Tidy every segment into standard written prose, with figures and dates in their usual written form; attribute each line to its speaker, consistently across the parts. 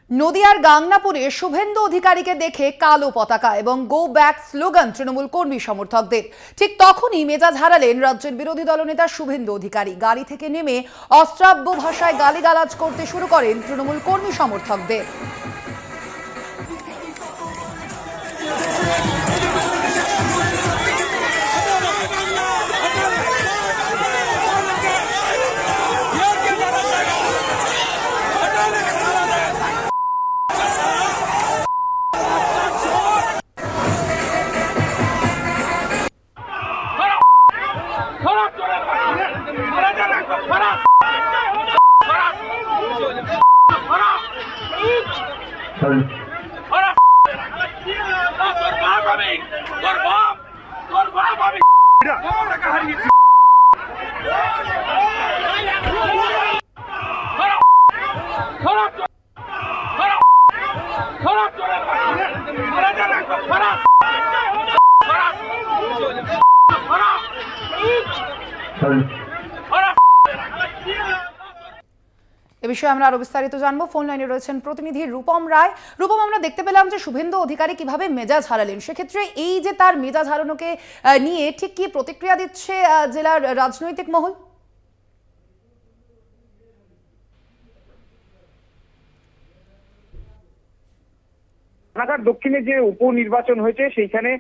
Speaker 1: নদিয়ার গাংনাপুরে শুভেন্দু অধিকারীকে দেখে কালো পতাকা এবং গো ব্যাক স্লোগান তৃণমূল কর্মী সমর্থকদের। ঠিক তখনই মেজাজ হারালেন রাজ্যের বিরোধী দলনেতা শুভেন্দু অধিকারী। গাড়ি থেকে নেমে অশ্রাব্য ভাষায় গালিগালাজ করতে শুরু করেন তৃণমূল কর্মী সমর্থকদের। এ বিষয়ে আমরা আরো বিস্তারিত জানবো। ফোন লাইনে রয়েছেন প্রতিনিধি রূপম রায়। রূপম, আমরা দেখতে পেলাম যে শুভেন্দু অধিকারী কিভাবে মেজাজ হারালেন, সেক্ষেত্রে এই যে তার মেজাজ হারানোকে নিয়ে ঠিক কি প্রতিক্রিয়া দিচ্ছে জেলার রাজনৈতিক মহল?
Speaker 2: ঢাকার দক্ষিণে যে উপনির্বাচন হয়েছে সেইখানে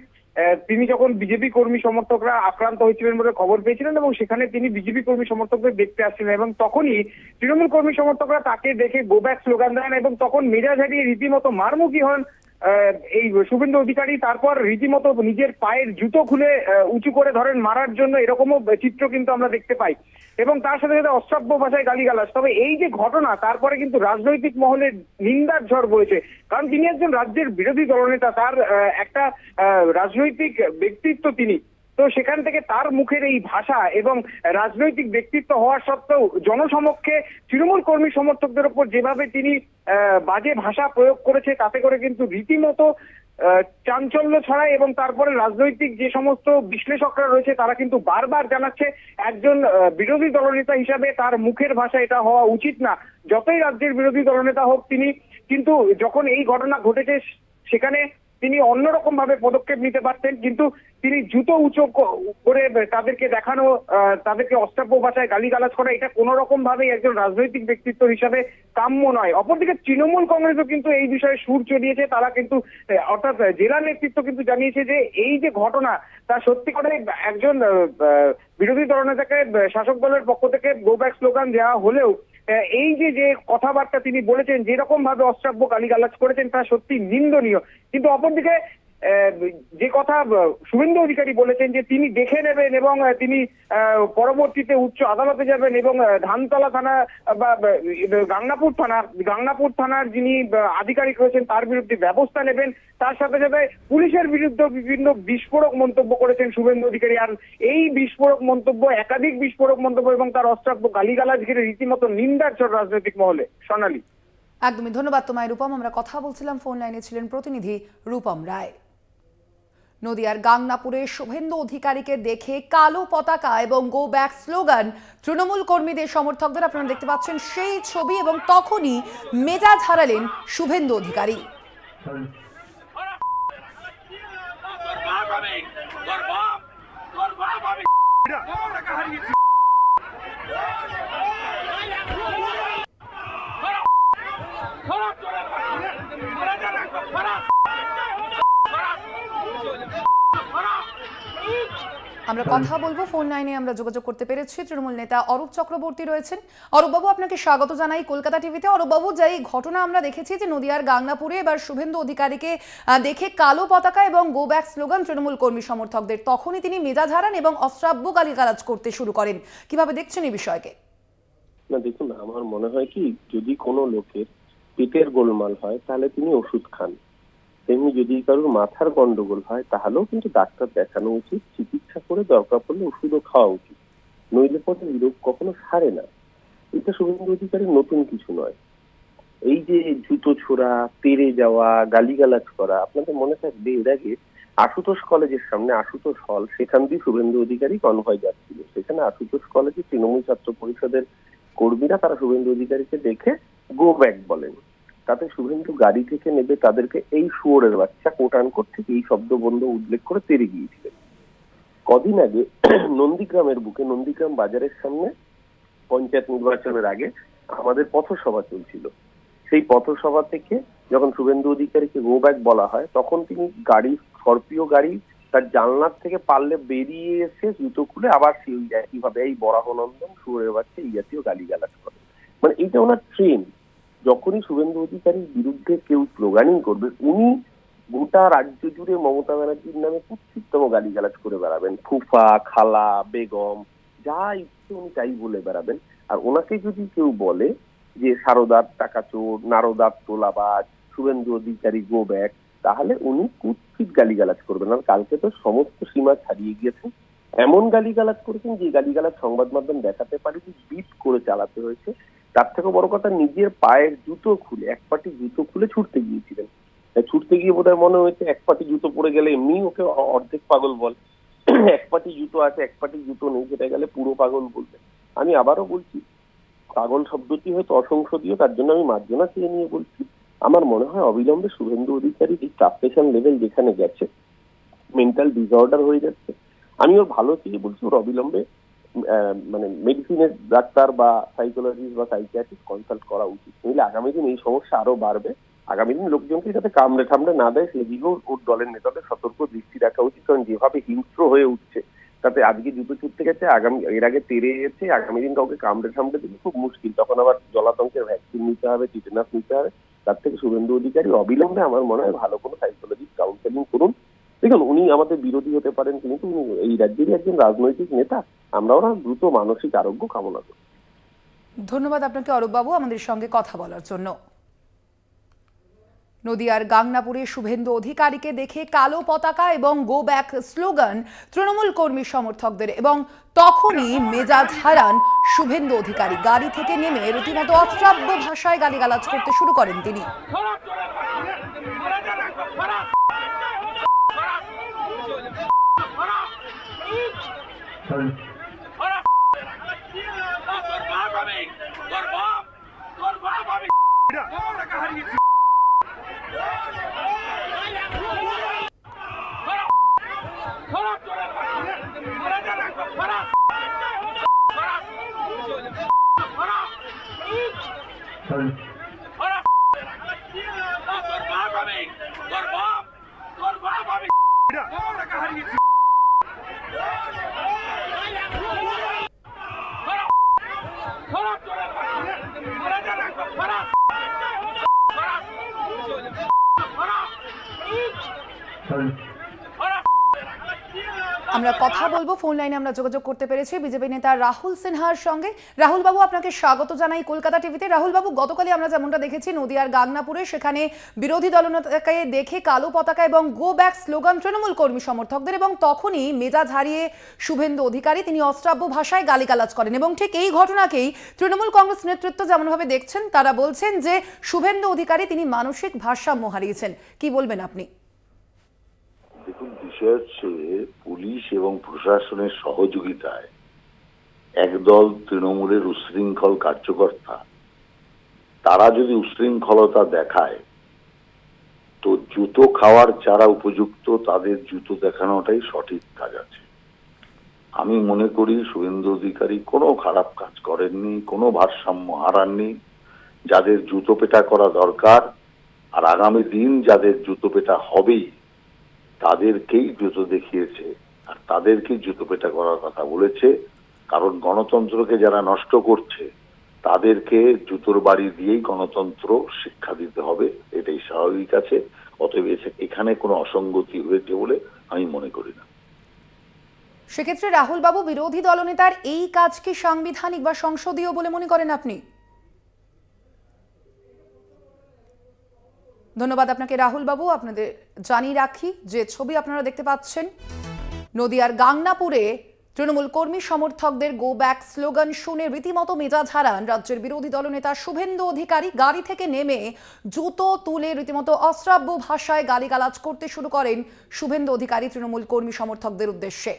Speaker 2: তিনি যখন বিজেপি কর্মী সমর্থকরা আক্রান্ত হয়েছিলেন বলে খবর পেয়েছিলেন এবং সেখানে তিনি বিজেপি কর্মী সমর্থকদের দেখতে আসছিলেন এবং তখনই তৃণমূল কর্মী সমর্থকরা তাকে দেখে গো ব্যাক স্লোগান দেন এবং তখন মেজাজ হারিয়ে রীতিমতো মারমুখী হন এই শুভেন্দু অধিকারী। তারপর রীতিমতো নিজের পায়ের জুতো খুলে উঁচু করে ধরেন মারার জন্য, এরকমও চিত্র কিন্তু আমরা দেখতে পাই এবং তার সাথে সাথে অশ্রাব্য ভাষায় গালিগালাজ। তবে এই যে ঘটনা, তারপরে কিন্তু রাজনৈতিক মহলে নিন্দার ঝড় বয়েছে, কারণ তিনি একজন রাজ্যের বিরোধী দলনেতা, তার একটা রাজনৈতিক ব্যক্তিত্ব তিনি। তো সেখান থেকে তার মুখের এই ভাষা এবং রাজনৈতিক ব্যক্তিত্ব হওয়ার সত্ত্বেও জনসমক্ষে তৃণমূল কর্মী সমর্থকদের উপর যেভাবে তিনি বাজে ভাষা প্রয়োগ করেছে, তাতে করে কিন্তু রীতিমতো চাঞ্চল্য ছড়ায় এবং তারপরে রাজনৈতিক যে সমস্ত বিশ্লেষকরা রয়েছে তারা কিন্তু বারবার জানাচ্ছে একজন বিরোধী দলনেতা হিসাবে তার মুখের ভাষা এটা হওয়া উচিত না। যতই রাজ্যের বিরোধী দলনেতা হোক তিনি, কিন্তু যখন এই ঘটনা ঘটেছে সেখানে তিনি অন্যরকম ভাবে পদক্ষেপ নিতে পারতেন, কিন্তু তিনি জুতো উঁচু করে তাদেরকে দেখানো, তাদেরকে অশ্রাব্য ভাষায় গালিগালাজ করা, এটা কোন রকম ভাবে একজন রাজনৈতিক ব্যক্তিত্ব হিসাবে কাম্য নয়। অপরদিকে তৃণমূল কংগ্রেসও কিন্তু এই বিষয়ে সুর চড়িয়েছে। তারা কিন্তু অর্থাৎ জেলা নেতৃত্ব কিন্তু জানিয়েছে যে এই যে ঘটনা, তা সত্যি করে একজন বিরোধী দলনেতাকে শাসক দলের পক্ষ থেকে গো ব্যাক স্লোগান দেওয়া হলেও এই যে কথাবার্তা তিনি বলেছেন, যেরকম ভাবে অশ্রাব্য গালিগালাজ করেছেন, তা সত্যি নিন্দনীয়। কিন্তু অপরদিকে যে কথা শুভেন্দু অধিকারী বলেছেন যে তিনি দেখে নেবেন এবং তিনি পরবর্তীতে উচ্চ আদালতে যাবেন এবং ধানতলা থানা বা গাংনাপুর থানার যিনি আধিকারিক রয়েছেন তার বিরুদ্ধে ব্যবস্থা নেবেন। তার সাথে সাথে পুলিশের বিরুদ্ধে বিভিন্ন বিস্ফোরক মন্তব্য করেছেন শুভেন্দু অধিকারী। আর এই বিস্ফোরক মন্তব্য, একাধিক বিস্ফোরক মন্তব্য এবং তার অশ্রাব্য গালিগালাজ ঘিরে রীতিমতো নিন্দার ঝড় রাজনৈতিক মহলে। সোনালী,
Speaker 1: একদমই ধন্যবাদ তোমায় রূপম। আমরা কথা বলছিলাম, ফোন লাইনে ছিলেন প্রতিনিধি রূপম রায়। নদিয়ার গাংনাপুরে শুভেন্দু অধিকারীকে দেখে কালো পতাকা এবং গো ব্যাক স্লোগান তৃণমূল কর্মীদের সমর্থকদের, আপনারা দেখতে পাচ্ছেন সেই ছবি, এবং তখনই মেজাজ হারালেন শুভেন্দু অধিকারী। আমরা কথা বলবো, ফোন লাইনে আমরা যোগাযোগ করতে পেরেছি। তৃণমূল নেতা অরূপ চক্রবর্তী রয়েছেন। অরূপবাবু, আপনাকে স্বাগত জানাই কলকাতা টিভিতে। অরূপবাবু, যেই ঘটনা আমরা দেখেছি যে নদিয়ার গাংনাপুরে এবার শুভেন্দু অধিকারীকে দেখে কালো পতাকা এবং গো ব্যাক স্লোগান তৃণমূল কর্মী সমর্থকদের, তখনই তিনি মেজাজ হারান এবং অশ্রাব্য গালিগালাজ করতে শুরু করেন। কিভাবে দেখছেন এই বিষয়কে?
Speaker 3: না দেখুন, আমার মনে হয় কি, যদি কোনো লোকের পেটের গোলমাল হয় তাহলে তিনি ওষুধ খান, তেমনি যদি কারোর মাথার গন্ডগোল হয় তাহলেও কিন্তু ডাক্তার দেখানো উচিত, চিকিৎসা করে দরকার পড়লে ওষুধও খাওয়া উচিত, নইলে পরে রোগ কখনো সারে না। এটা শুভেন্দু অধিকারীর নতুন কিছু নয়। এই যে জুতো ছোড়া, তেড়ে যাওয়া, গালিগালাজ করা, আপনাদের মনে থাকবে এর আগে আশুতোষ কলেজের সামনে আশুতোষ হল, সেখান দিয়ে শুভেন্দু অধিকারী কনভয় যাচ্ছিল। সেখানে আশুতোষ কলেজে তৃণমূল ছাত্র পরিষদের কর্মীরা তারা শুভেন্দু অধিকারীকে দেখে গো ব্যাক বলেন। তাতে শুভেন্দু গাড়ি থেকে নেবে তাদেরকে এই শুয়োরের বাচ্চা কোট আনকোট থেকে এই শব্দবন্ধ উল্লেখ করে তেড়ে গিয়েছিলেন। কদিন আগে নন্দীগ্রামের বুকে, নন্দীগ্রাম বাজারের সামনে পঞ্চায়েত নির্বাচনের আগে আমাদের পথসভা চলছিল। সেই পথসভা থেকে যখন শুভেন্দু অধিকারীকে গো ব্যাক বলা হয়, তখন তিনি গাড়ি, স্করপিও গাড়ি, তার জানলার থেকে পারলে বেরিয়ে এসে জুতো খুলে আবার সেই একইভাবে এই বরাহনন্দন, শুয়োরের বাচ্চা, এই জাতীয় গালিগালাজ করে। মানে এইটা ওনার ট্রেন। যখনই শুভেন্দু অধিকারীর বিরুদ্ধে কেউ স্লোগানিং করবে, উনি গোটা রাজ্য জুড়ে মমতা ব্যানার্জির নামে কুৎসিততম গালিগালাজ করে বেড়াবেন। ফুফা, খালা, বেগম, যা ইচ্ছে উনি তাই বলে বেড়াবেন। আর ওনাকে যদি কেউ বলে যে সারদার টাকা চোর, নারদার তোলাবাজ, শুভেন্দু অধিকারী গো ব্যাক, তাহলে উনি কুৎসিত গালিগালাজ করবেন। আর কালকে তো সমস্ত সীমা ছাড়িয়ে গিয়েছেন, এমন গালিগালাজ করেছেন যে গালিগালাজ সংবাদ মাধ্যম দেখাতে পারে যে বিট করে চালাতে হয়েছে। তার থেকে বড় কথা, নিজের পায়ের জুতো খুলে, এক পাটি জুতো খুলে ছুটতে গিয়েছিলেন। ছুটতে গিয়ে বোধহয় মনে হয়েছে এক পাটি জুতো পড়ে গেলে এমনি ওকে অর্ধেক পাগল বল, এক পাটি জুতো আছে এক পাটি জুতো নেই, সেটা গেলে পুরো পাগল বলবে। আমি আবারও বলছি, পাগল শব্দটি হয়তো অসংসদীয়, তার জন্য আমি মার্জনা চেয়ে নিয়ে বলছি। আমার মনে হয় অবিলম্বে শুভেন্দু অধিকারী এই ফ্রাস্ট্রেশন লেভেল যেখানে গেছে, মেন্টাল ডিসঅর্ডার হয়ে যাচ্ছে, আমি ওর ভালো চেয়ে বলছি ওর অবিলম্বে মানে মেডিসিনের ডাক্তার বা সাইকোলজিস্ট বা সাইকিয়াট্রিস্ট কনসাল্ট করা উচিত। নইলে আগামী দিন এই সমস্যা আরো বাড়বে। আগামী দিন লোকজনকে যাতে কামড়ে ঠামড়ে না দেয় সেদিকেও ওর দলের নেতাদের সতর্ক দৃষ্টি রাখা উচিত। কারণ যেভাবে হিংস্র হয়ে উঠছে, তাতে আজকে জুতো ছুটতে গেছে, এর আগে তেড়ে গেছে, আগামী দিন কাউকে কামড়ে ঠামড়ে দিলে খুব মুশকিল। তখন আবার জলাতঙ্কের ভ্যাকসিন নিতে হবে, টিটেনাস নিতে হবে। তার থেকে শুভেন্দু অধিকারী অবিলম্বে আমার মনে হয় ভালো কোনো সাইকোলজিস্ট কাউন্সেলিং করুন। দেখুন, উনি আমাদের বিরোধী হতে পারেন, কিন্তু উনি এই রাজ্যেরই একজন রাজনৈতিক নেতা। আমরা ওরা দ্রুত মানসিক আরোগ্য কামনা করি।
Speaker 1: ধন্যবাদ আপনাকে অরূপবাবু আমাদের সঙ্গে কথা বলার জন্য। নদিয়ার গাংনাপুরে শুভেন্দু অধিকারীকে দেখে কালো পতাকা এবং গো ব্যাক স্লোগান তৃণমূল কর্মী সমর্থকদের, এবং তখনই মেজাজ হারান শুভেন্দু অধিকারী। গাড়ি থেকে নেমে রীতিমতো অশ্রাব্য ভাষায় গালিগালাজ করতে শুরু করেন তিনি। আমরা কথা বলবো, ফোন লাইনে আমরা যোগাযোগ করতে পেরেছি বিজেপি নেতা রাহুল সিনহার সঙ্গে। রাহুল বাবু, আপনাকে স্বাগত জানাই কলকাতা টিভিতে। রাহুল বাবু, গতকালই আমরা যেমনটা দেখেছি নদিয়ার গাংনাপুরে, সেখানে বিরোধী দলনেতাকে দেখে কালো পতাকা এবং গো ব্যাক স্লোগান তৃণমূল কর্মী সমর্থকদের, এবং তখনই মেজাজ হারিয়ে শুভেন্দু অধিকারী তিনি অশ্রাব্য ভাষায় গালিগালাজ করেন। এবং ঠিক এই ঘটনাকেই তৃণমূল কংগ্রেস নেতৃত্ব যেমনভাবে দেখছেন, তারা বলছেন যে শুভেন্দু অধিকারী তিনি মানসিক ভারসাম্য হারিয়েছেন। কি বলবেন আপনি?
Speaker 4: দেখুন, বিষয় হচ্ছে পুলিশ এবং প্রশাসনের সহযোগিতায় একদল তৃণমূলের উশৃঙ্খল কার্যকর্তা, তারা যদি উশৃঙ্খলতা দেখায়, তো জুতো খাওয়ার যারা উপযুক্ত তাদের জুতো দেখানোটাই সঠিক কাজ আছে। আমি মনে করি শুভেন্দু অধিকারী কোনো খারাপ কাজ করেননি, কোনো ভারসাম্য হারাননি। যাদের জুতো পেটা করা দরকার, আর আগামী দিন যাদের জুতো পেটা হবেই, তাদেরকেই জুতো দেখিয়েছে আর তাদেরকেই জুতো পেটা করার কথা বলেছে। কারণ গণতন্ত্রকে যারা নষ্ট করছে তাদেরকে জুতোর বাড়ি দিয়েই গণতন্ত্র শিক্ষা দিতে হবে, এটাই স্বাভাবিক আছে। অতএব এখানে কোনো অসঙ্গতি হয়েছে বলে আমি মনে করি না।
Speaker 1: সেক্ষেত্রে রাহুল বাবু, বিরোধী দলনেতার এই কাজ কি সাংবিধানিক বা সংসদীয় বলে মনে করেন আপনি? ধন্যবাদ আপনাকে রাহুল বাবু। আপনাদের জানিয়ে রাখি যে ছবি আপনারা দেখতে পাচ্ছেন, নদিয়ার গাংনাপুরে তৃণমূল কর্মী সমর্থকদের গো ব্যাক স্লোগান শুনে রীতিমতো মেজাজ হারান রাজ্যের বিরোধী দলনেতা শুভেন্দু অধিকারী। গাড়ি থেকে নেমে জুতো তুলে রীতিমতো অশ্রাব্য ভাষায় গালিগালাজ করতে শুরু করেন শুভেন্দু অধিকারী তৃণমূল কর্মী সমর্থকদের উদ্দেশ্যে।